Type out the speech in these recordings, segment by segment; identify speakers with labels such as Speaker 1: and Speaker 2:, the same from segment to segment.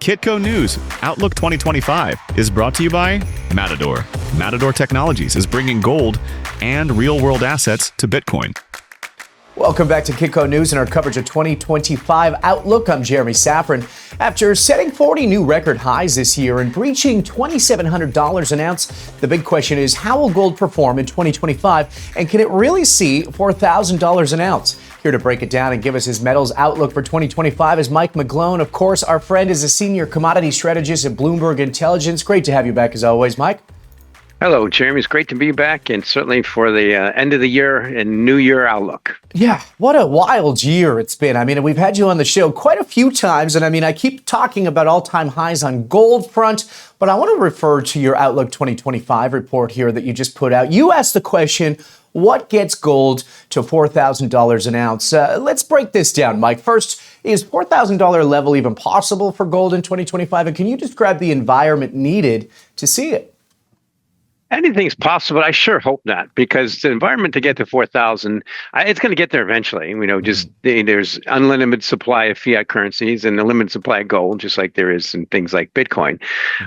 Speaker 1: Kitco News Outlook 2025 is brought to you by Matador. Matador Technologies is bringing gold and real-world assets to Bitcoin.
Speaker 2: Welcome back to Kitco News and our coverage of 2025 Outlook. I'm Jeremy Safran. After setting 40 new record highs this year and breaching $2,700 an ounce, the big question is, how will gold perform in 2025? And can it really see $4,000 an ounce? Here to break it down and give us his metals outlook for 2025 is Mike McGlone. Of course, our friend is a senior commodity strategist at Bloomberg Intelligence. Great to have you back as always, Mike.
Speaker 3: Hello, Jeremy. It's great to be back, and certainly for the end of the year and New Year outlook.
Speaker 2: Yeah, what a wild year it's been. I mean, we've had you on the show quite a few times, and I keep talking about all-time highs on gold front, but I want to refer to your Outlook 2025 report here that you just put out. You asked the question, what gets gold to $4,000 an ounce? Let's break this down, Mike. First, is $4,000 level even possible for gold in 2025? And can you describe the environment needed to see it?
Speaker 3: Anything's possible. I sure hope not, because the environment to get to 4,000, it's going to get there eventually. You know, there's unlimited supply of fiat currencies and a limited supply of gold, just like there is in things like Bitcoin.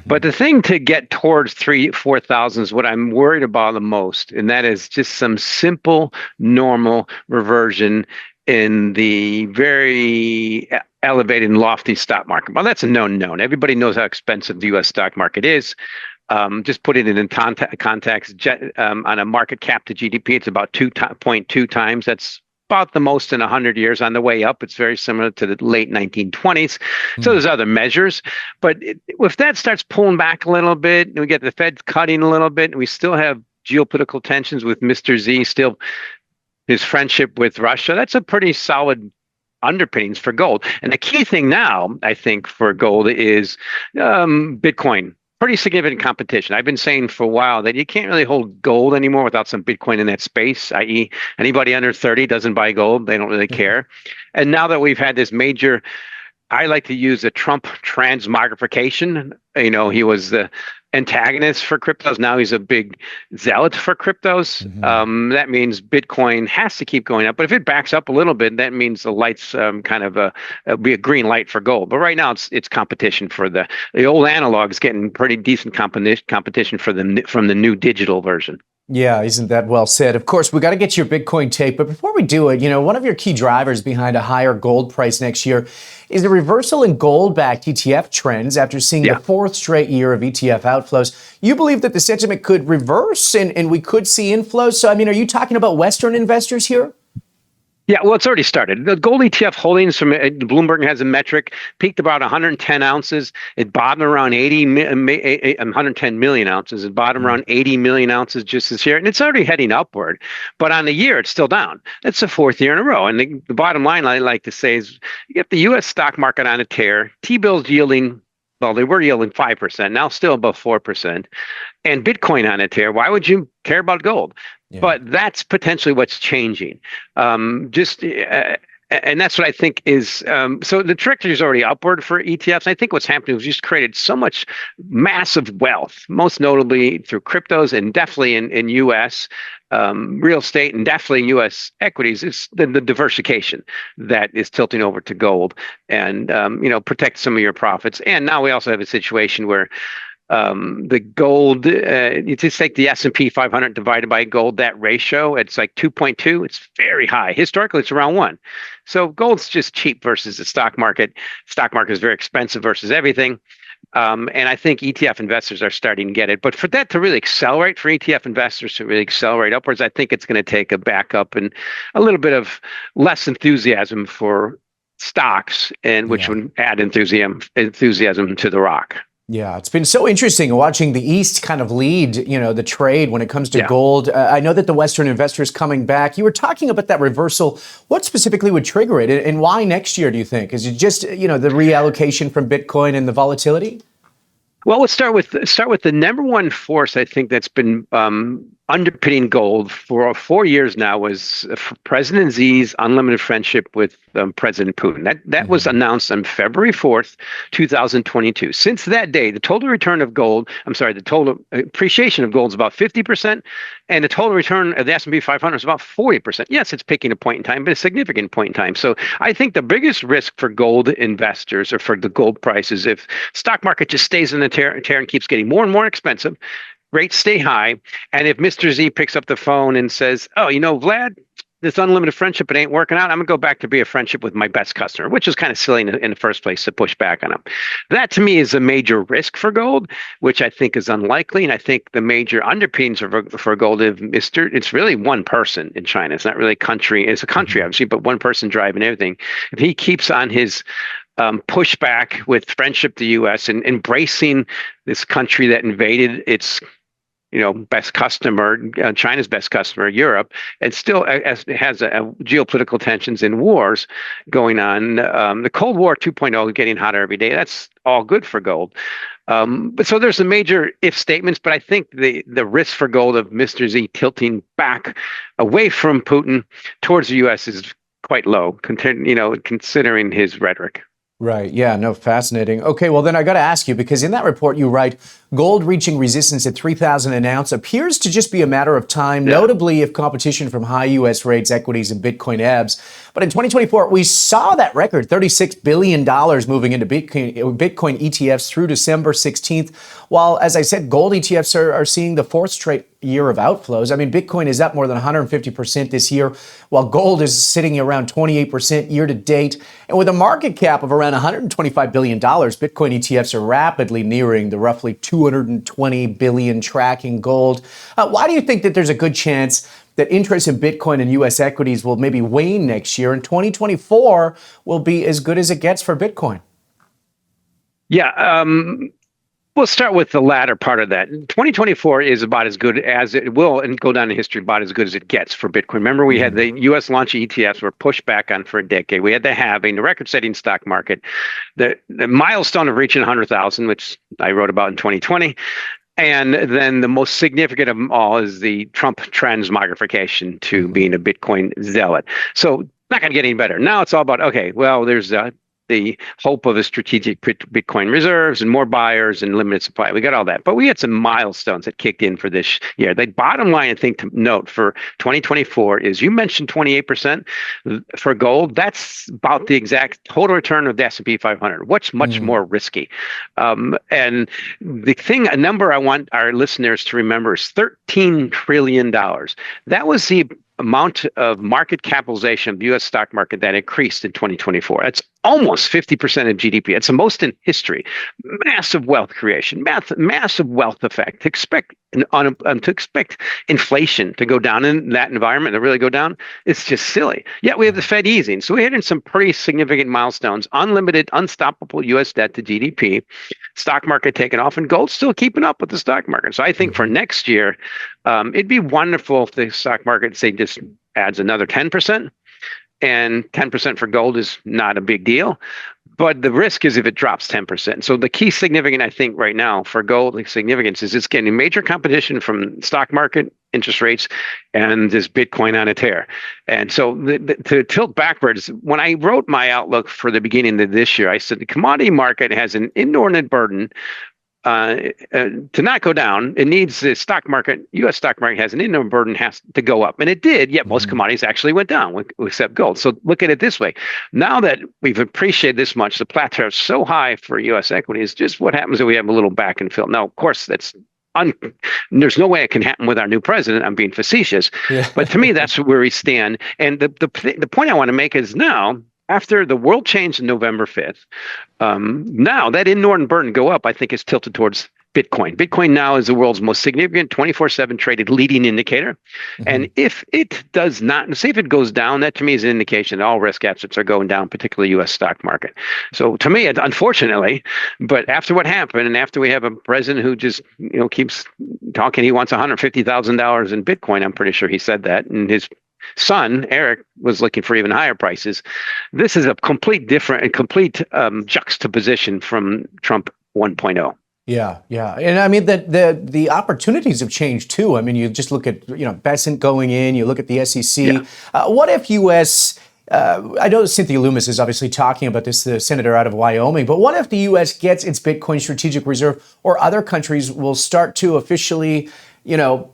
Speaker 3: But the thing to get towards 4,000 is what I'm worried about the most, and that is just some simple, normal reversion in the very elevated and lofty stock market. Well, that's a known. Everybody knows how expensive the U.S. stock market is. Just put it in context, on a market cap to GDP, it's about 2.2 times. That's about the most in 100 years. On the way up, it's very similar to the late 1920s. So there's other measures. But if that starts pulling back a little bit, and we get the Fed cutting a little bit, and we still have geopolitical tensions with Mr. Z, still his friendship with Russia, that's a pretty solid underpinnings for gold. And the key thing now, I think, for gold is Bitcoin. Pretty significant competition. I've been saying for a while that you can't really hold gold anymore without some Bitcoin in that space, i.e. anybody under 30 doesn't buy gold. They don't really care. And now that we've had this major, I like to use the Trump transmogrification. You know, he was the antagonist for cryptos. Now he's a big zealot for cryptos. That means Bitcoin has to keep going up. But if it backs up a little bit, that means the lights be a green light for gold. But right now it's competition for the old analog is getting pretty decent competition for from the new digital version.
Speaker 2: Yeah, isn't that well said? Of course, we got to get your Bitcoin take. But before we do it, one of your key drivers behind a higher gold price next year is a reversal in gold-backed ETF trends after seeing the fourth straight year of ETF outflows. You believe that the sentiment could reverse and we could see inflows? So, are you talking about Western investors here?
Speaker 3: Yeah, well, it's already started. The gold ETF holdings from Bloomberg has a metric, peaked about 110 ounces. It bottomed around 110 million ounces. It bottomed around 80 million ounces just this year. And it's already heading upward. But on the year, it's still down. It's the fourth year in a row. And the bottom line I like to say is you get the U.S. stock market on a tear, T-bills yielding, well, they were yielding 5%, now still above 4%, and Bitcoin on a tear. Why would you care about gold? Yeah. But that's potentially what's changing. And that's what I think is, so the trajectory is already upward for ETFs. I think what's happening is just created so much massive wealth, most notably through cryptos and definitely in U.S. Real estate and definitely U.S. equities. It's the diversification that is tilting over to gold and, protect some of your profits. And now we also have a situation where the gold, you just take the S&P 500 divided by gold, that ratio, it's like 2.2. It's very high. Historically, it's around 1. So gold's just cheap versus the stock market. Stock market is very expensive versus everything. And I think ETF investors are starting to get it. But for that to really accelerate, for ETF investors to really accelerate upwards, I think it's going to take a backup and a little bit of less enthusiasm for stocks, and which would add enthusiasm to the rock.
Speaker 2: Yeah, it's been so interesting watching the East kind of lead, the trade when it comes to gold. I know that the Western investors coming back. You were talking about that reversal. What specifically would trigger it, and why next year, do you think? Is it just, the reallocation from Bitcoin and the volatility?
Speaker 3: Well, let's start with the number one force I think that's been underpinning gold for 4 years now was President Xi's unlimited friendship with President Putin. That was announced on February 4th, 2022. Since that day, the total return of gold, the total appreciation of gold is about 50%, and the total return of the S&P 500 is about 40%. Yes, it's picking a point in time, but a significant point in time. So I think the biggest risk for gold investors or for the gold prices, if stock market just stays in the tear and keeps getting more and more expensive, rates stay high, and if Mr. Z picks up the phone and says, "Oh, Vlad, this unlimited friendship, it ain't working out. I'm gonna go back to be a friendship with my best customer," which is kind of silly in the first place to push back on him. That to me is a major risk for gold, which I think is unlikely. And I think the major underpinnings for gold is it's really one person in China. It's not really a country. It's a country, obviously, but one person driving everything. If he keeps on his pushback with friendship to the U.S. and embracing this country that invaded its best customer, China's best customer, Europe, and still has geopolitical tensions and wars going on. The Cold War 2.0 is getting hotter every day. That's all good for gold. But so there's some major if statements, but I think the risk for gold of Mr. Z tilting back away from Putin towards the U.S. is quite low, considering his rhetoric.
Speaker 2: Right. Yeah. No, fascinating. Okay. Well, then I got to ask you, because in that report you write gold reaching resistance at 3,000 an ounce appears to just be a matter of time, notably if competition from high U.S. rates, equities, and Bitcoin ebbs. But in 2024, we saw that record, $36 billion moving into Bitcoin ETFs through December 16th, while, as I said, gold ETFs are seeing the fourth straight year of outflows. I mean, Bitcoin is up more than 150% this year, while gold is sitting around 28% year to date. And with a market cap of around $125 billion, Bitcoin ETFs are rapidly nearing the roughly $220 billion tracking gold. Why do you think that there's a good chance that interest in Bitcoin and U.S. equities will maybe wane next year, and 2024 will be as good as it gets for Bitcoin?
Speaker 3: Yeah. We'll start with the latter part of that. 2024 is about as good as it will, and go down in history about as good as it gets for Bitcoin. Remember, we had the U.S. launch ETFs were pushed back on for a decade. We had the halving, the record-setting stock market, the milestone of reaching 100,000, which I wrote about in 2020. And then the most significant of them all is the Trump transmogrification to being a Bitcoin zealot. So not going to get any better. Now it's all about, okay, well, there's the hope of a strategic Bitcoin reserves and more buyers and limited supply. We got all that. But we had some milestones that kicked in for this year. The bottom line, I think, to note for 2024 is you mentioned 28% for gold. That's about the exact total return of the S&P 500. What's much more risky? And the thing, a number I want our listeners to remember is $13 trillion. That was the amount of market capitalization of the U.S. stock market that increased in 2024. That's almost 50% of GDP. It's the most in history. Massive wealth creation, massive wealth effect. To expect inflation to go down in that environment, to really go down, it's just silly. Yet we have the Fed easing. So we're hitting some pretty significant milestones. Unlimited, unstoppable U.S. debt to GDP. Stock market taking off, and gold still keeping up with the stock market. So I think for next year, it'd be wonderful if the stock market, say, just adds another 10%. And 10% for gold is not a big deal. But the risk is if it drops 10%. So the key significant, I think, right now for gold, the significance is it's getting major competition from stock market, interest rates, and this Bitcoin on a tear. And so to tilt backwards, when I wrote my outlook for the beginning of this year, I said the commodity market has an inordinate burden to not go down. It needs the stock market, U.S. stock market has an inordinate burden, has to go up. And it did, yet most commodities actually went down, except gold. So look at it this way. Now that we've appreciated this much, the plateau is so high for U.S. equities, just what happens if we have a little back and fill? Now, of course, there's no way it can happen with our new president. I'm being facetious. Yeah. But to me, that's where we stand. And the point I want to make is now, after the world changed on November 5th, now that inordinate burden go up, I think is tilted towards Bitcoin. Bitcoin now is the world's most significant 24/7 traded leading indicator. And if it does not, say if it goes down, that to me is an indication that all risk assets are going down, particularly U.S. stock market. So to me, unfortunately, but after what happened, and after we have a president who just keeps talking, he wants $150,000 in Bitcoin. I'm pretty sure he said that, and his son, Eric, was looking for even higher prices. This is a complete different and complete juxtaposition from Trump 1.0.
Speaker 2: Yeah, yeah, and I mean that the opportunities have changed too. I mean, you just look at Besant going in. You look at the
Speaker 3: Yeah.
Speaker 2: SEC. What if U.S. I know Cynthia Loomis is obviously talking about this, the senator out of Wyoming. But what if the U.S. gets its Bitcoin strategic reserve, or other countries will start to officially,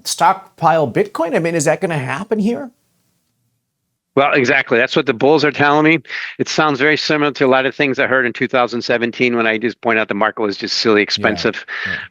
Speaker 2: stockpile Bitcoin? I mean, is that going to happen here?
Speaker 3: Well, exactly. That's what the bulls are telling me. It sounds very similar to a lot of things I heard in 2017 when I just point out the market was just silly
Speaker 2: Yeah,
Speaker 3: expensive.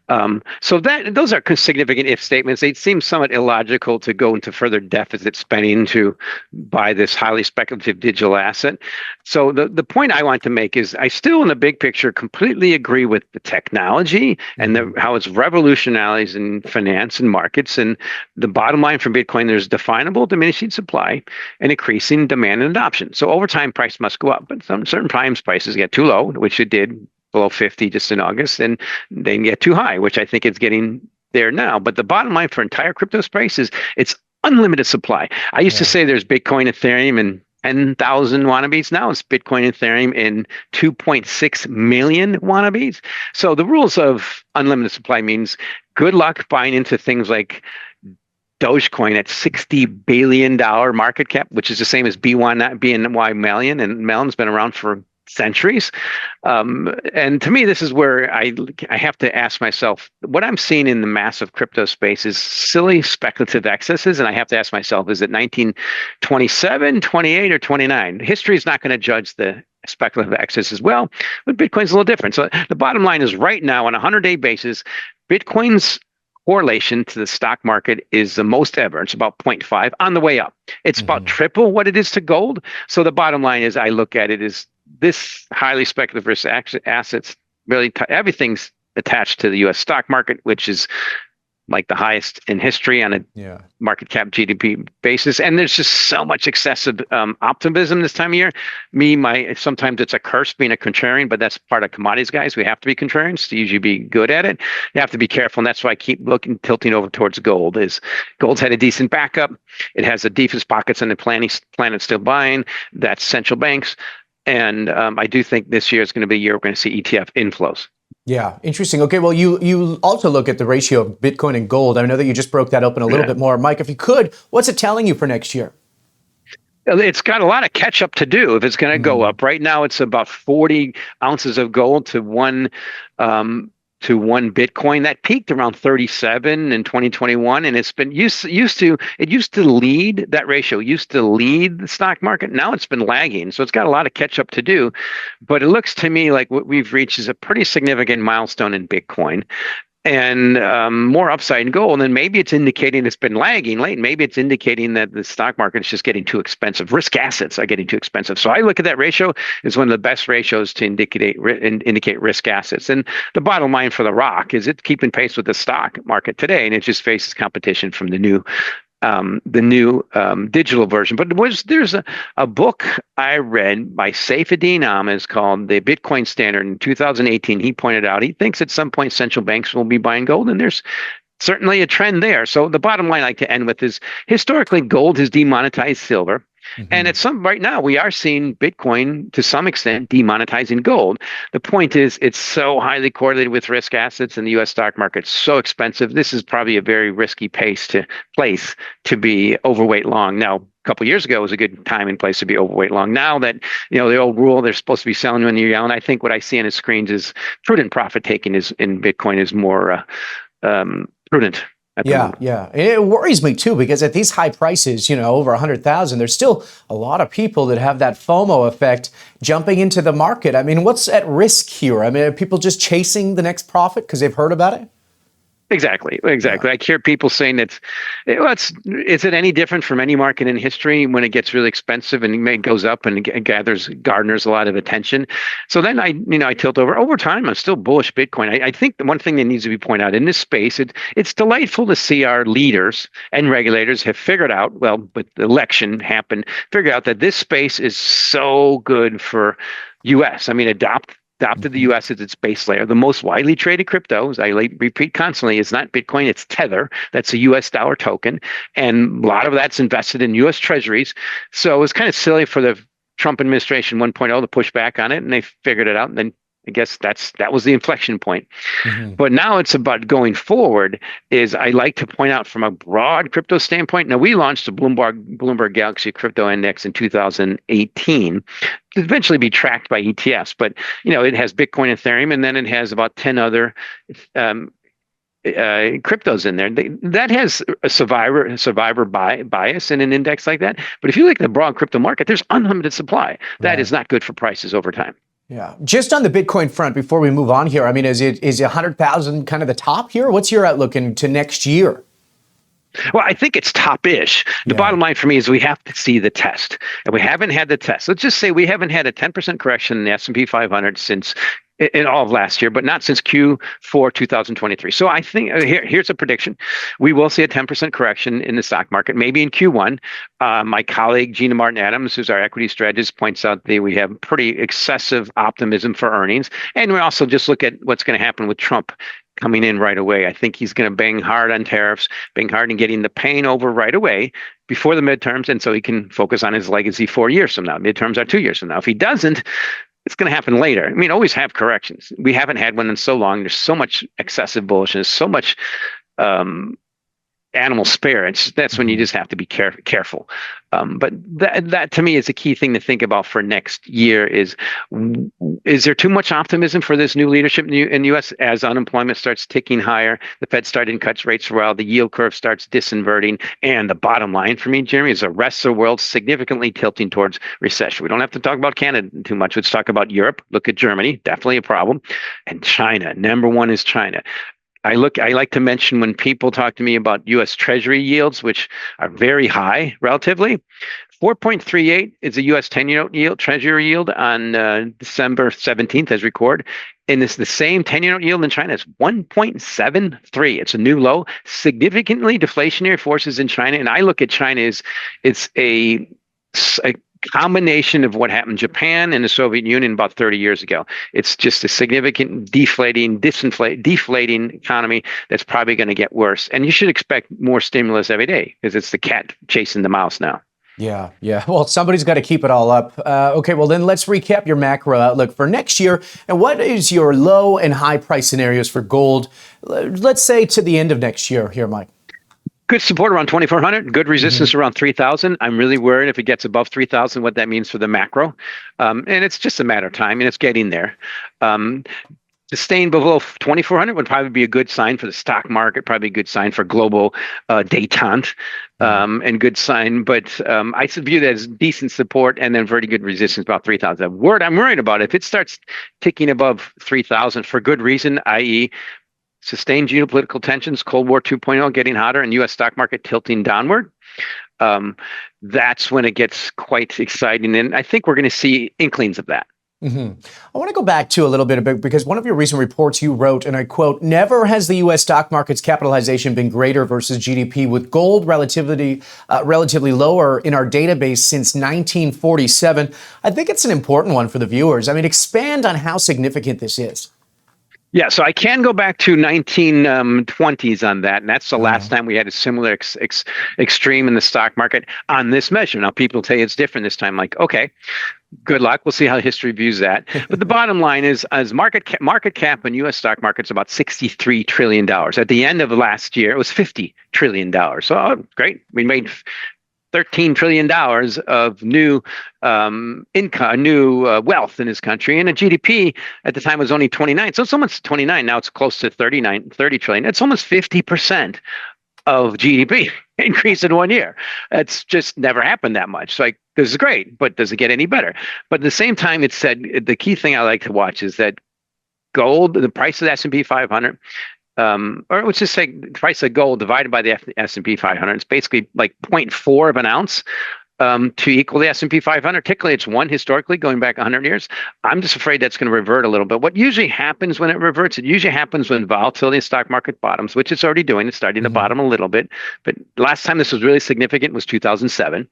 Speaker 2: yeah,
Speaker 3: So those are significant if statements. They seem somewhat illogical to go into further deficit spending to buy this highly speculative digital asset. So the point I want to make is I still, in the big picture, completely agree with the technology and how it's revolutionizing finance and markets. And the bottom line for Bitcoin, there's definable diminishing supply and increasing demand and adoption. So over time, price must go up, but certain times prices get too low, which it did below 50 just in August, and they get too high, which I think it's getting there now. But the bottom line for entire crypto space is it's unlimited supply. I used to
Speaker 2: yeah.
Speaker 3: say there's Bitcoin, Ethereum, and 10,000 wannabes. Now it's Bitcoin, Ethereum, and 2.6 million wannabes. So the rules of unlimited supply means good luck buying into things like Dogecoin at $60 billion market cap, which is the same as BNY Mellon, and Mellon's been around for centuries. And to me, this is where I have to ask myself, what I'm seeing in the massive crypto space is silly speculative excesses. And I have to ask myself, is it 1927, 28, or 29? History is not going to judge the speculative excess as well, but Bitcoin's a little different. So the bottom line is right now on a 100-day basis, Bitcoin's correlation to the stock market is the most ever. It's about 0.5 on the way up. It's about triple what it is to gold. So the bottom line is I look at it as this highly speculative risk assets, really everything's attached to the U.S. stock market, which is like the highest in history on a market cap GDP basis. And there's just so much excessive optimism this time of year. Sometimes it's a curse being a contrarian, but that's part of commodities, guys. We have to be contrarians to usually be good at it. You have to be careful. And that's why I keep tilting over towards gold. Gold's had a decent backup. It has the deepest pockets on the planet still buying. That's central banks. And I do think this year is going to be a year we're going to see ETF inflows.
Speaker 2: Yeah, interesting. Okay, well, you also look at the ratio of Bitcoin and gold. I know that you just broke that open a little bit more. Mike, if you could, what's it telling you for next year?
Speaker 3: It's got a lot of catch up to do if it's going to go up. Right now, it's about 40 ounces of gold to one Bitcoin. That peaked around 37 in 2021, and it's been used to lead that ratio, used to lead the stock market. Now it's been lagging, so it's got a lot of catch up to do. But it looks to me like what we've reached is a pretty significant milestone in Bitcoin. And more upside in gold, and then maybe it's indicating it's been lagging late. Maybe it's indicating that the stock market is just getting too expensive. Risk assets are getting too expensive. So I look at that ratio as one of the best ratios to indicate risk assets. And the bottom line for the rock is it's keeping pace with the stock market today, and it just faces competition from the new digital version. But there's a book I read by Saifedean Ahmed called The Bitcoin Standard in 2018. He pointed out he thinks at some point central banks will be buying gold, and there's certainly a trend there. So the bottom line I like to end with is historically gold has demonetized silver. And right now we are seeing Bitcoin to some extent demonetizing gold. The point is it's so highly correlated with risk assets, and the U.S. stock market so expensive. This is probably a very risky place to be overweight long. Now, a couple of years ago was a good time and place to be overweight long. Now that the old rule, they're supposed to be selling when you're young. I think what I see on the screens is prudent profit taking in Bitcoin is more prudent.
Speaker 2: Yeah. It worries me too, because at these high prices, over 100,000, there's still a lot of people that have that FOMO effect jumping into the market. I mean, what's at risk here? I mean, are people just chasing the next profit because they've heard about it?
Speaker 3: Exactly. Yeah. I hear people saying is it any different from any market in history when it gets really expensive and it goes up and it garners a lot of attention? So then I tilt over time. I'm still bullish Bitcoin. I think the one thing that needs to be pointed out in this space, it's delightful to see our leaders and regulators have figured out, well, with the election happened, figured out that this space is so good for U.S. I mean, adopted the U.S. as its base layer. The most widely traded crypto, as I repeat constantly, is not Bitcoin, it's Tether. That's a U.S. dollar token. And a lot of that's invested in U.S. treasuries. So it was kind of silly for the Trump administration 1.0 to push back on it, and they figured it out. And then I guess that was the inflection point. But now it's about going forward. Is I like to point out from a broad crypto standpoint. Now we launched the Bloomberg Galaxy Crypto Index in 2018 to eventually be tracked by ETFs. But it has Bitcoin, Ethereum, and then it has about 10 other cryptos in there. That has a survivor bias in an index like that. But if you look at the broad crypto market, there's unlimited supply. That is not good for prices over time.
Speaker 2: Yeah. Just on the Bitcoin front, before we move on here, I mean, is 100,000 kind of the top here? What's your outlook into next year?
Speaker 3: Well, I think it's top-ish. The bottom line for me is we have to see the test. And we haven't had the test. Let's just say we haven't had a 10% correction in the S&P 500 since in all of last year, but not since Q4 2023. So I think here's a prediction. We will see a 10% correction in the stock market, maybe in Q1. My colleague, Gina Martin-Adams, who's our equity strategist, points out that we have pretty excessive optimism for earnings. And we also just look at what's going to happen with Trump coming in right away. I think he's going to bang hard on tariffs, bang hard in getting the pain over right away before the midterms, and so he can focus on his legacy 4 years from now. Midterms are 2 years from now. If he doesn't, it's going to happen later. I mean, always have corrections. We haven't had one in so long. There's so much excessive bullishness, so much animal spirits. That's when you just have to be careful. But that to me is a key thing to think about for next year is there too much optimism for this new leadership in the U.S. as unemployment starts ticking higher, the Fed starting cuts rates for a while, the yield curve starts disinverting, and the bottom line for me, Jeremy, is the rest of the world significantly tilting towards recession. We don't have to talk about Canada too much. Let's talk about Europe. Look at Germany, definitely a problem. And China, number one is China. I like to mention when people talk to me about U.S. Treasury yields, which are very high relatively. 4.38 is a U.S. 10-year note yield, Treasury yield on December 17th as record. And it's the same 10-year note yield in China is 1.73. It's a new low. Significantly deflationary forces in China. And I look at China as it's a combination of what happened in Japan and the Soviet Union about 30 years ago. It's just a significant deflating economy that's probably going to get worse. And you should expect more stimulus every day because it's the cat chasing the mouse now.
Speaker 2: Yeah. Well, somebody's got to keep it all up. Okay, well, then let's recap your macro outlook for next year. And what is your low and high price scenarios for gold, let's say to the end of next year here, Mike?
Speaker 3: Good support around 2,400, good resistance around 3,000. I'm really worried if it gets above 3,000, what that means for the macro. And it's just a matter of time, and it's getting there. Staying below 2,400 would probably be a good sign for the stock market, probably a good sign for global détente, and good sign. But I view that as decent support and then very good resistance about 3,000. The word I'm worried about, if it starts ticking above 3,000 for good reason, i.e., sustained geopolitical tensions, Cold War 2.0 getting hotter, and U.S. stock market tilting downward, that's when it gets quite exciting. And I think we're going to see inklings of that.
Speaker 2: I want to go back to a little bit because one of your recent reports you wrote, and I quote, "Never has the U.S. stock market's capitalization been greater versus GDP, with gold relatively lower in our database since 1947. I think it's an important one for the viewers. I mean, expand on how significant this is.
Speaker 3: Yeah, so I can go back to 1920s on that, and that's the last time we had a similar extreme in the stock market on this measure. Now, people tell you it's different this time. Like, okay, good luck. We'll see how history views that. But the bottom line is, as market cap in U.S. stock market's about $63 trillion. At the end of last year, it was $50 trillion. So great, we made $13 trillion of new income, new wealth in this country. And the GDP at the time was only 29. So it's almost 29. Now it's close to 30 trillion. It's almost 50% of GDP increase in 1 year. That's just never happened that much. So this is great, but does it get any better? But at the same time, it said the key thing I like to watch is that gold, the price of the S&P 500, or let's just say the price of gold divided by the S&P 500. It's basically like 0.4 of an ounce to equal the S&P 500. Typically, it's one historically going back 100 years. I'm just afraid that's going to revert a little bit. What usually happens when it reverts, it usually happens when volatility in the stock market bottoms, which it's already doing. It's starting to bottom a little bit. But last time this was really significant was 2007,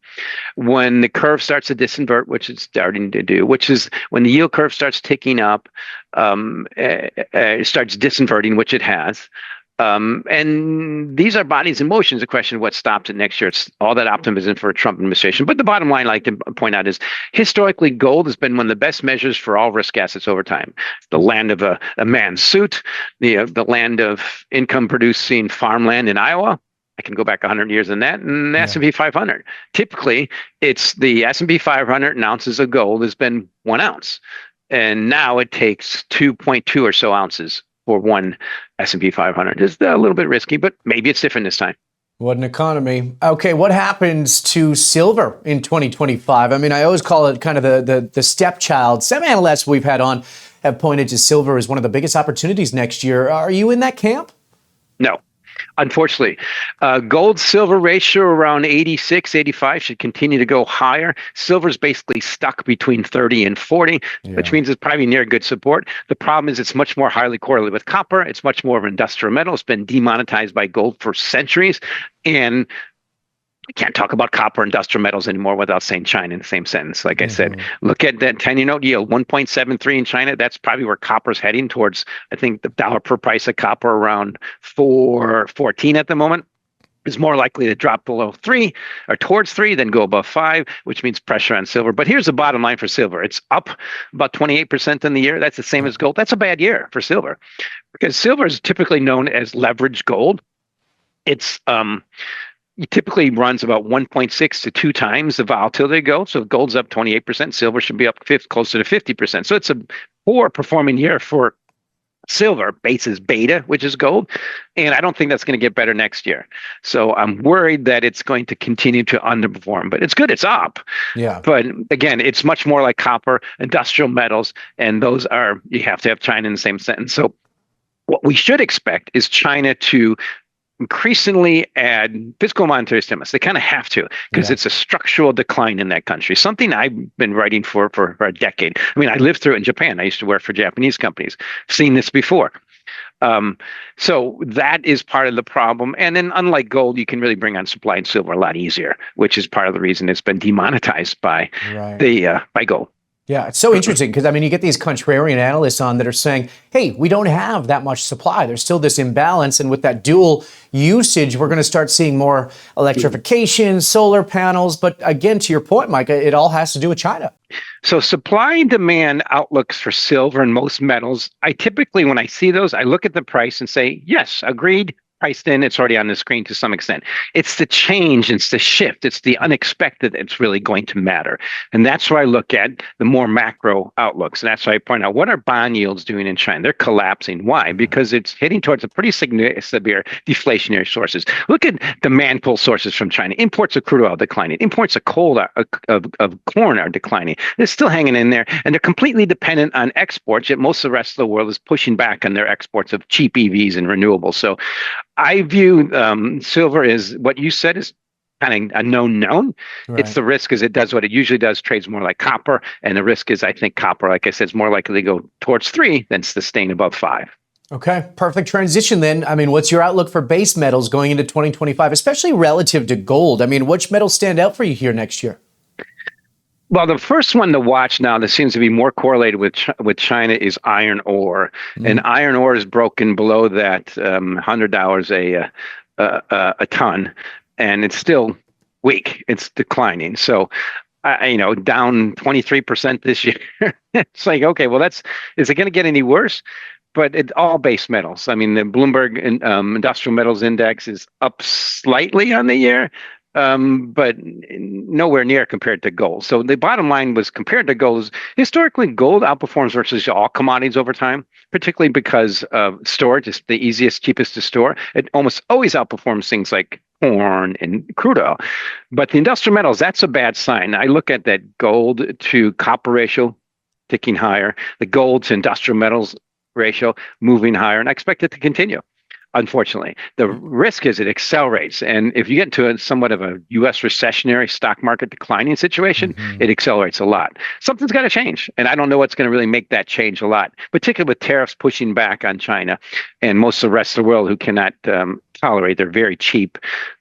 Speaker 3: when the curve starts to disinvert, which it's starting to do, which is when the yield curve starts ticking up, it starts disinverting, which it has. And these are bodies in motion. It's a question of what stops it next year. It's all that optimism for a Trump administration. But the bottom line I like to point out is historically, gold has been one of the best measures for all risk assets over time. The land of a man's suit, the land of income producing farmland in Iowa. I can go back 100 years in that, and the S&P 500. Typically, it's the S&P 500 in ounces of gold has been 1 ounce. And now it takes 2.2 or so ounces for one S&P 500. It's a little bit risky, but maybe it's different this time.
Speaker 2: What an economy. Okay, what happens to silver in 2025? I mean, I always call it kind of the stepchild. Some analysts we've had on have pointed to silver as one of the biggest opportunities next year. Are you in that camp?
Speaker 3: No. Unfortunately, gold-silver ratio around 86, 85 should continue to go higher. Silver's basically stuck between 30 and 40, which means it's probably near good support. The problem is it's much more highly correlated with copper. It's much more of an industrial metal. It's been demonetized by gold for centuries. And we can't talk about copper industrial metals anymore without saying China in the same sentence. Like I said, look at that 10-year note yield, 1.73 in China. That's probably where copper's heading towards. I think the dollar per price of copper around 4.14 at the moment is more likely to drop below 3 or towards 3 than go above 5, which means pressure on silver. But here's the bottom line for silver. It's up about 28% in the year. That's the same as gold. That's a bad year for silver because silver is typically known as leveraged gold. It's it typically runs about 1.6 to 2 times the volatility of gold. So if gold's up 28%, silver should be up closer to 50%. So it's a poor performing year for silver. Base is beta, which is gold. And I don't think that's going to get better next year. So I'm worried that it's going to continue to underperform. But it's good. It's up. Yeah. But again, it's much more like copper, industrial metals. And those are, you have to have China in the same sentence. So what we should expect is China to increasingly add fiscal monetary stimulus. They kind of have to because it's a structural decline in that country, something I've been writing for a decade. I mean, I lived through it in Japan. I used to work for Japanese companies, seen this before. So that is part of the problem. And then unlike gold, you can really bring on supply and silver a lot easier, which is part of the reason it's been demonetized by by gold.
Speaker 2: Yeah, it's so interesting because, I mean, you get these contrarian analysts on that are saying, hey, we don't have that much supply. There's still this imbalance. And with that dual usage, we're going to start seeing more electrification, solar panels. But again, to your point, Mike, it all has to do with China.
Speaker 3: So supply and demand outlooks for silver and most metals, I typically, when I see those, I look at the price and say, yes, agreed. Priced in, it's already on the screen to some extent. It's the change, it's the shift, it's the unexpected that's really going to matter. And that's where I look at the more macro outlooks. And that's why I point out, what are bond yields doing in China? They're collapsing. Why? Because it's heading towards a pretty severe deflationary sources. Look at demand pull sources from China. Imports of crude oil declining. Imports of coal of corn are declining. They're still hanging in there, and they're completely dependent on exports, yet most of the rest of the world is pushing back on their exports of cheap EVs and renewables. So I view silver as what you said is kind of a known. Right. It's the risk is it does what it usually does, trades more like copper. And the risk is I think copper, like I said, is more likely to go towards 3 than sustain above 5.
Speaker 2: Okay, perfect transition then. I mean, what's your outlook for base metals going into 2025, especially relative to gold? I mean, which metals stand out for you here next year?
Speaker 3: Well, the first one to watch now that seems to be more correlated with China is iron ore, and iron ore is broken below that $100 a ton, and it's still weak. It's declining. So, down 23% this year. It's like, okay, well, is it going to get any worse? But it's all base metals. I mean, the Bloomberg Industrial Metals Index is up slightly on the year. But nowhere near compared to gold. So the bottom line was compared to gold, historically gold outperforms virtually all commodities over time, particularly because of storage. It's the easiest, cheapest to store. It almost always outperforms things like corn and crude oil. But the industrial metals, that's a bad sign. I look at that gold to copper ratio ticking higher, the gold to industrial metals ratio moving higher, and I expect it to continue. Unfortunately, the risk is it accelerates. And if you get into somewhat of a U.S. recessionary stock market declining situation, it accelerates a lot. Something's got to change. And I don't know what's going to really make that change a lot, particularly with tariffs pushing back on China and most of the rest of the world who cannot tolerate their very cheap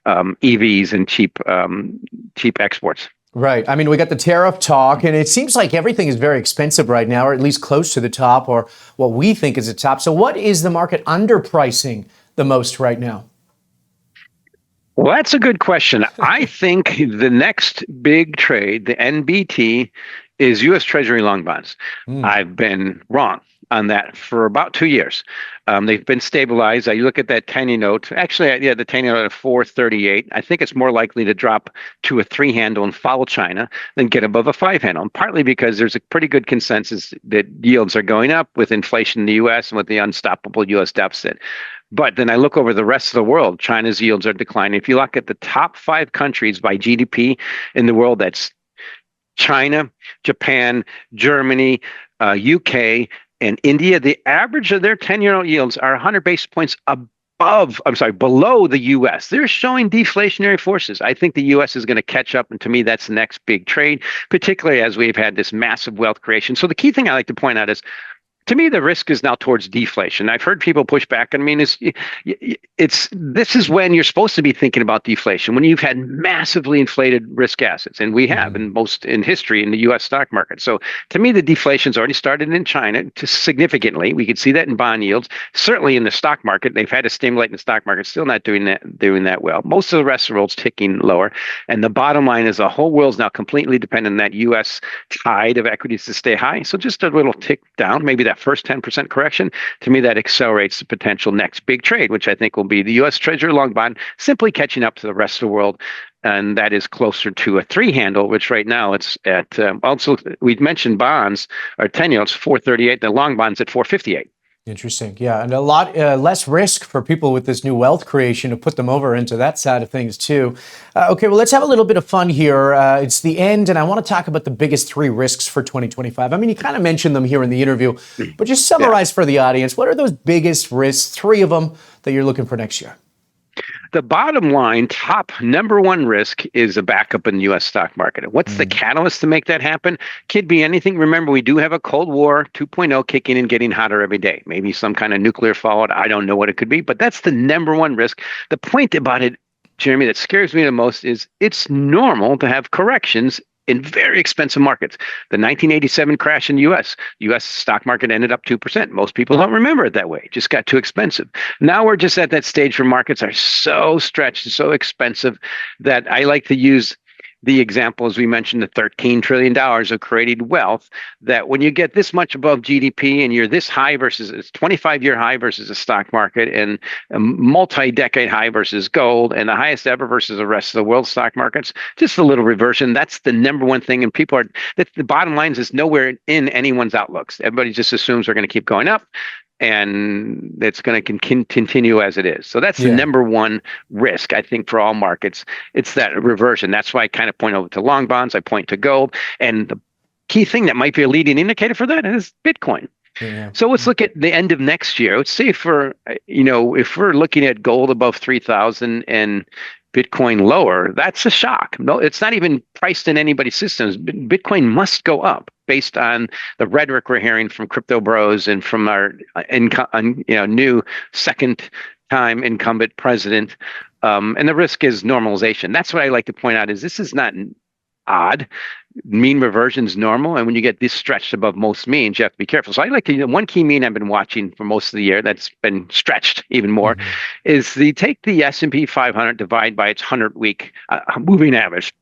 Speaker 3: EVs and cheap exports.
Speaker 2: Right. I mean, we got the tariff talk, and it seems like everything is very expensive right now, or at least close to the top, or what we think is the top. So what is the market underpricing the most right now?
Speaker 3: Well, that's a good question. I think the next big trade, the NBT, is U.S. Treasury long bonds. I've been wrong on that for about 2 years. They've been stabilized. You look at that 10-year note. Actually, yeah, the 10-year note at 438. I think it's more likely to drop to a 3 handle and follow China than get above a 5 handle. And partly because there's a pretty good consensus that yields are going up with inflation in the U.S. and with the unstoppable U.S. deficit. But then I look over the rest of the world. China's yields are declining. If you look at the top 5 countries by GDP in the world, that's China, Japan, Germany, UK, and India. The average of their 10-year yields are 100 basis points below the U.S. They're showing deflationary forces. I think the U.S. is going to catch up, and to me, that's the next big trade, particularly as we've had this massive wealth creation. So the key thing I like to point out is, to me, the risk is now towards deflation. I've heard people push back. I mean, this is when you're supposed to be thinking about deflation, when you've had massively inflated risk assets, and we have in history in the U.S. stock market. So to me, the deflation's already started in China significantly. We could see that in bond yields. Certainly in the stock market, they've had to stimulate in the stock market, still not doing that well. Most of the rest of the world's ticking lower. And the bottom line is the whole world's now completely dependent on that U.S. tide of equities to stay high. So just a little tick down, maybe that first 10% correction, to me, that accelerates the potential next big trade, which I think will be the U.S. Treasury long bond simply catching up to the rest of the world. And that is closer to a 3 handle, which right now it's at, also, we've mentioned bonds, or 10-year, it's 438, the long bond's at 458.
Speaker 2: Interesting. Yeah. And a lot less risk for people with this new wealth creation to put them over into that side of things, too. Okay, well, let's have a little bit of fun here. It's the end, and I want to talk about the biggest 3 risks for 2025. I mean, you kind of mentioned them here in the interview, but just summarize for the audience. What are those biggest risks, 3 of them, that you're looking for next year?
Speaker 3: The bottom line, top number 1 risk is a backup in the U.S. stock market. What's the catalyst to make that happen? Could be anything. Remember, we do have a Cold War 2.0 kicking and getting hotter every day. Maybe some kind of nuclear fallout. I don't know what it could be, but that's the number 1 risk. The point about it, Jeremy, that scares me the most is it's normal to have corrections in very expensive markets. The 1987 crash in the U.S. stock market ended up 2%. Most people don't remember it that way. It just got too expensive. Now we're just at that stage where markets are so stretched and so expensive that I like to use the example, as we mentioned, the $13 trillion of created wealth, that when you get this much above GDP and you're this high versus it's 25-year high versus the stock market and a multi-decade high versus gold and the highest ever versus the rest of the world stock markets, just a little reversion. That's the number 1 thing. And the bottom line is nowhere in anyone's outlooks. Everybody just assumes they're going to keep going up, and it's going to continue as it is. So that's the number 1 risk, I think, for all markets. It's that reversion. That's why I kind of point over to long bonds. I point to gold. And the key thing that might be a leading indicator for that is Bitcoin. Yeah. So let's look at the end of next year. Let's say if we're looking at gold above 3,000 and Bitcoin lower, that's a shock. No, it's not even priced in anybody's systems. Bitcoin must go up based on the rhetoric we're hearing from crypto bros and from our new second-time incumbent president. And the risk is normalization. That's what I like to point out is this is not odd. Mean reversion is normal. And when you get this stretched above most means, you have to be careful. So I like to, one key mean I've been watching for most of the year that's been stretched even more is take the S&P 500, divide by its 100-week moving average.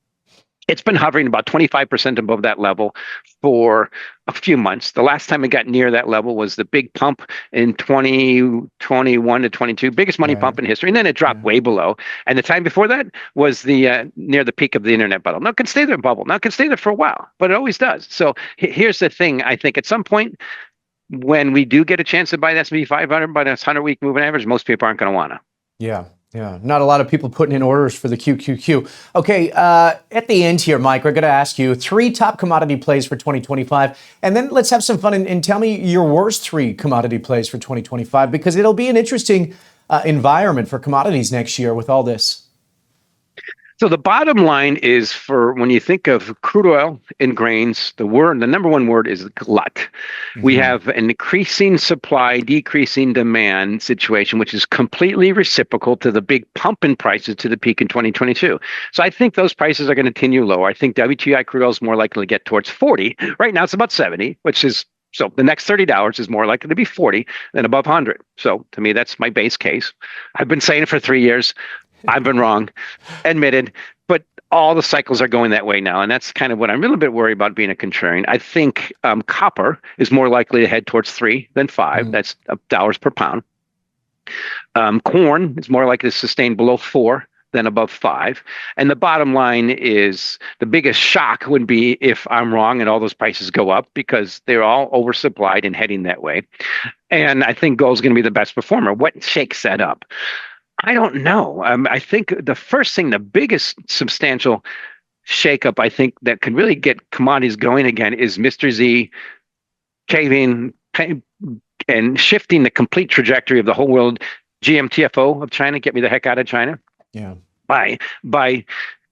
Speaker 3: It's been hovering about 25% above that level for a few months. The last time it got near that level was the big pump in 2021 to 22, biggest money pump in history. And then it dropped way below. And the time before that was the near the peak of the internet bubble. Now it can stay there, Now it can stay there for a while, but it always does. So here's the thing. I think at some point when we do get a chance to buy the S&P 500 by this 100-week moving average, most people aren't going to want to.
Speaker 2: Yeah. Not a lot of people putting in orders for the QQQ. Okay, at the end here, Mike, we're going to ask you 3 top commodity plays for 2025. And then let's have some fun and tell me your worst 3 commodity plays for 2025, because it'll be an interesting environment for commodities next year with all this.
Speaker 3: So the bottom line is, for when you think of crude oil and grains, the number 1 word is glut. We have an increasing supply, decreasing demand situation, which is completely reciprocal to the big pump in prices to the peak in 2022. So I think those prices are going to continue lower. I think WTI crude oil is more likely to get towards 40. Right now it's about 70, which is So the next $30 is more likely to be 40 than above 100. So to me, that's my base case. I've been saying it for 3 years. I've been wrong, admitted, but all the cycles are going that way now. And that's kind of what I'm a little bit worried about being a contrarian. I think copper is more likely to head towards 3 than 5. That's dollars per pound. Corn is more likely to sustain below 4 than above 5. And the bottom line is the biggest shock would be if I'm wrong and all those prices go up, because they're all oversupplied and heading that way. And I think gold is going to be the best performer. What shakes that up? I don't know. I think the biggest substantial shakeup, I think, that could really get commodities going again is Mr. Z caving and shifting the complete trajectory of the whole world. GMTFO of China, get me the heck out of China.
Speaker 2: Yeah.
Speaker 3: By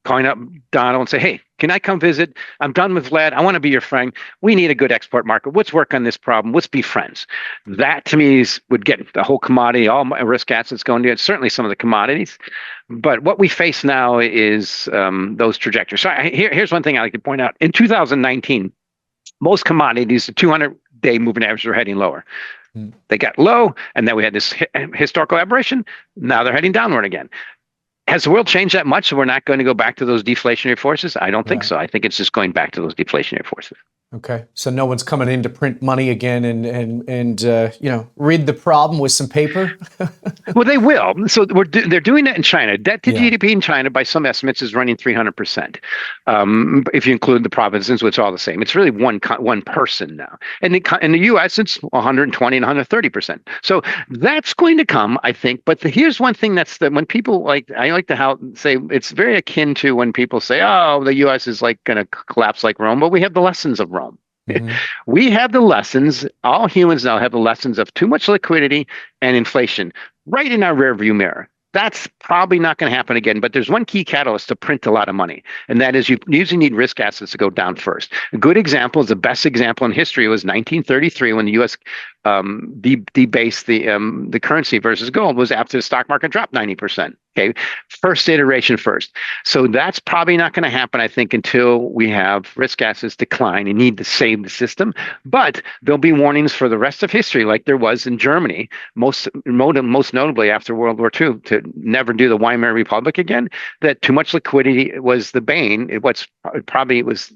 Speaker 3: calling up Donald and say, hey, can I come visit? I'm done with lead. I want to be your friend. We need a good export market. Let's work on this problem. Let's be friends. That to me would get the whole commodity, all risk assets going to it, certainly some of the commodities. But what we face now is those trajectories. So here's one thing I like to point out. In 2019, most commodities, the 200-day moving averages were heading lower. They got low, and then we had this historical aberration. Now they're heading downward again. Has the world changed that much so we're not going to go back to those deflationary forces? I don't think so. I think it's just going back to those deflationary forces.
Speaker 2: Okay, so no one's coming in to print money again and read the problem with some paper?
Speaker 3: Well, they will. So they're doing that in China. Debt to GDP in China, by some estimates, is running 300%. If you include the provinces, which are all the same. It's really one person now. And in the U.S., it's 120 and 130%. So that's going to come, I think. But here's one thing when people I like to say it's very akin to when people say, oh, the U.S. is going to collapse like Rome. But we have the lessons of Rome. We have the lessons. All humans now have the lessons of too much liquidity and inflation right in our rearview mirror. That's probably not going to happen again. But there's one key catalyst to print a lot of money, and that is you usually need risk assets to go down first. A good example is the best example in history was 1933 when the U.S. debased the currency versus gold was after the stock market dropped 90%. Okay, first iteration first. So that's probably not going to happen, I think, until we have risk assets decline and need to save the system. But there'll be warnings for the rest of history, like there was in Germany, most notably after World War II, to never do the Weimar Republic again. That too much liquidity was the bane. It was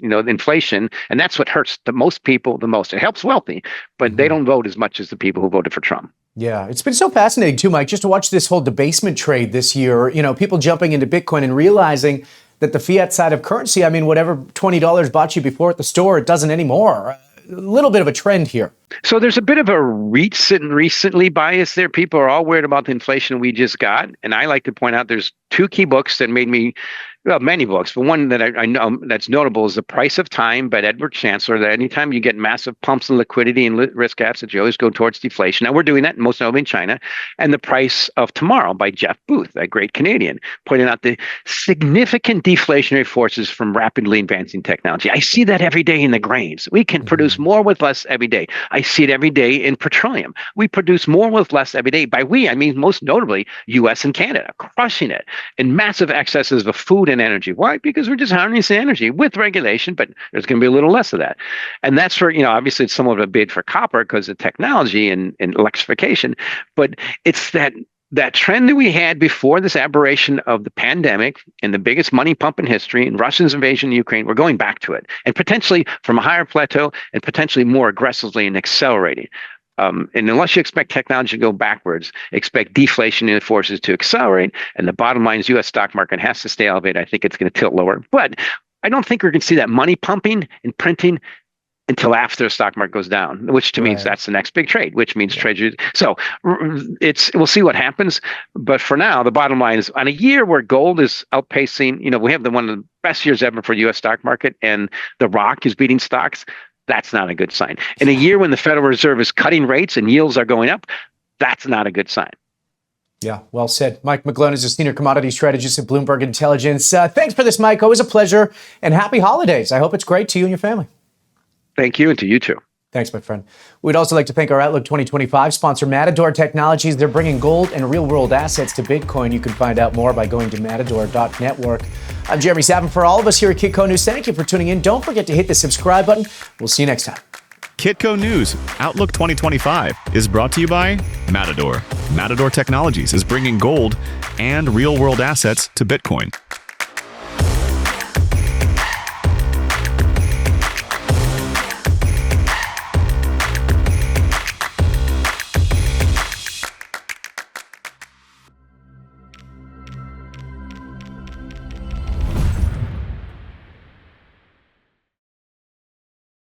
Speaker 3: inflation, and that's what hurts the most people the most. It helps wealthy, but they don't vote as much as the people who voted for Trump.
Speaker 2: Yeah, it's been so fascinating too, Mike, just to watch this whole debasement trade this year. People jumping into Bitcoin and realizing that the fiat side of currency, whatever $20 bought you before at the store, it doesn't anymore. A little bit of a trend here. So
Speaker 3: there's a bit of a recently bias there. People are all worried about the inflation we just got. And I like to point out there's two key books that made me, many books, but one that I know that's notable is The Price of Time by Edward Chancellor, that anytime you get massive pumps in liquidity and risk assets, you always go towards deflation. Now we're doing that most notably in China. And The Price of Tomorrow by Jeff Booth, a great Canadian, pointing out the significant deflationary forces from rapidly advancing technology. I see that every day in the grains. We can produce more with less every day. I see it every day in petroleum. We produce more with less every day. By we, I mean most notably U.S. and Canada, crushing it in massive excesses of food and energy. Why? Because we're just harnessing energy with regulation, but there's going to be a little less of that. And that's where, obviously it's somewhat of a bid for copper because of technology and electrification. But it's that trend that we had before this aberration of the pandemic and the biggest money pump in history and Russia's invasion of Ukraine. We're going back to it, and potentially from a higher plateau and potentially more aggressively and accelerating. And unless you expect technology to go backwards, expect deflationary forces to accelerate. And the bottom line is U.S. stock market has to stay elevated. I think it's going to tilt lower. But I don't think we're going to see that money pumping and printing until after the stock market goes down, which to me means that's the next big trade, which means Treasury. So we'll see what happens. But for now, the bottom line is on a year where gold is outpacing, we have one of the best years ever for U.S. stock market, and the rock is beating stocks. That's not a good sign. In a year when the Federal Reserve is cutting rates and yields are going up, that's not a good sign.
Speaker 2: Yeah, well said. Mike McGlone is a senior commodity strategist at Bloomberg Intelligence. Thanks for this, Mike. Always a pleasure, and happy holidays. I hope it's great to you and your family.
Speaker 3: Thank you, and to you too.
Speaker 2: Thanks, my friend. We'd also like to thank our Outlook 2025 sponsor, Matador Technologies. They're bringing gold and real-world assets to Bitcoin. You can find out more by going to matador.network. I'm Jeremy Savin. For all of us here at Kitco News, thank you for tuning in. Don't forget to hit the subscribe button. We'll see you next time.
Speaker 1: Kitco News Outlook 2025 is brought to you by Matador. Matador Technologies is bringing gold and real-world assets to Bitcoin.